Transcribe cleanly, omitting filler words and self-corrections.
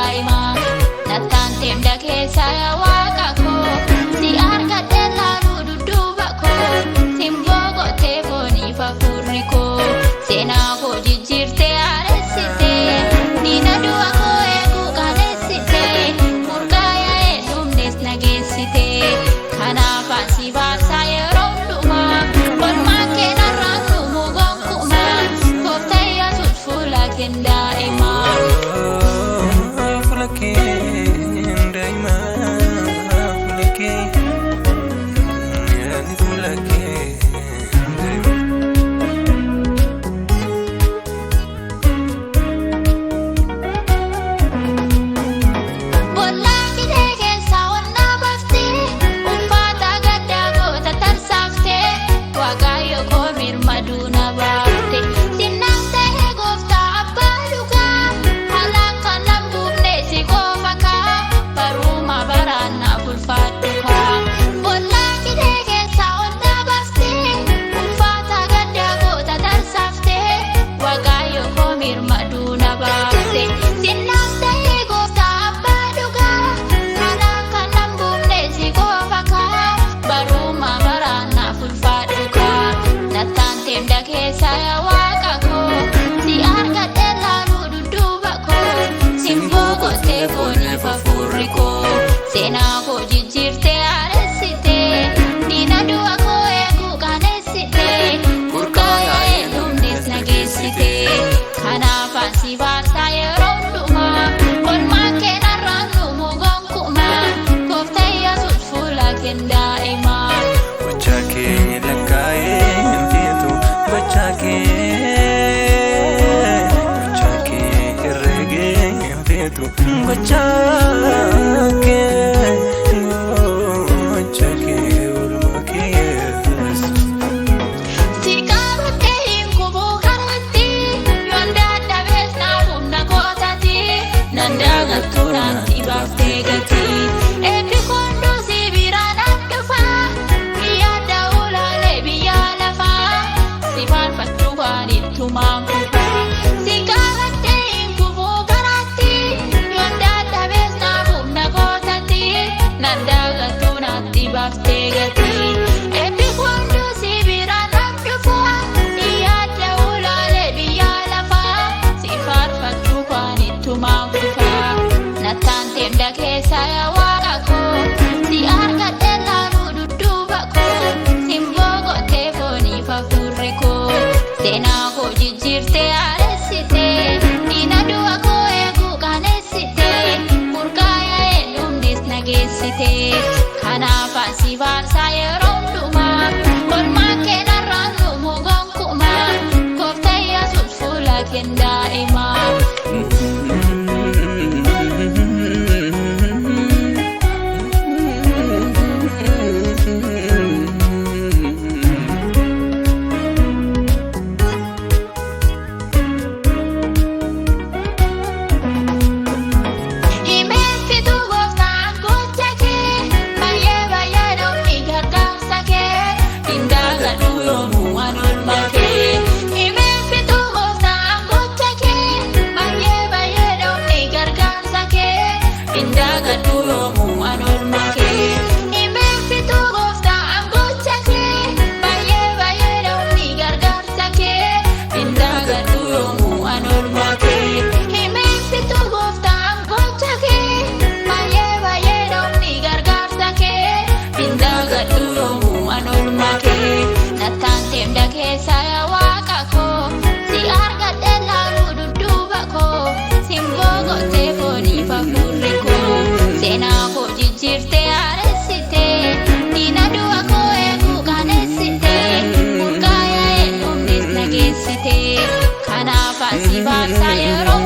daa'imaa nattaan teemda keessa waaqa koo si argadhee laaluu dudduuba koo simboo gootee fooniif hafuurri koo seenaa koo jijjiirtee areessitee diina du'a koo eeguu qaaleessitee murgaa'ee dhumnes nageessitee kanaaf asi baarsaa yeroo hundumaa olmaan kee narraan dhumuu gonkumaa gooftaa Yesuus fuula kee daa'imaa. Seenaa koo jijjiirtee areessitee diina du'a koo eeguu qaaleessitee murgaa'ee dhumnes nageessitee kanaaf asi baarsaa yeroo hundumaa olmaan kee narraan dhumuu gonkumaa gooftaa Yesuus fuula kee daa'imaa. Gochaa kee lakkaa'ee hin fixu gochaa kee herregee hin fixu gochaa kee. Nanti baftee gatii eebbi koondoo si biraan dhufaa yaada ulaalee biyya lafaa si faarfachuu waan ittumaan kufaa si gaafattee hin kufuu karaatti yoon dadhabees naaf humna kootatti nan daagattuu natti baftee gatii eebbi koondoo si biraan dhufaa yaada ulaalee biyya lafaa si faarfachuu waan ittumaan kufaa. Nattaan teemda keessa waaqa koo si argadhee laaluu dudduuba koo simboo gootee fooniif hafuurri koo seenaa koo jijjiirtee areessitee diina du'a koo eeguu qaaleessitee murgaa'ee dhumnes nageessitee kanaaf asi baarsaa yeroo hundumaa olmaan kee narraan dhumuu gonkumaa gooftaa Yesuus fuula kee daa'imaa. Seenaa koo jijjiirtee areessitee diina du'a koo eeguu qaaleessitee murgaa'ee dhumnes nageessitee kanaaf asi baarsaa yeroo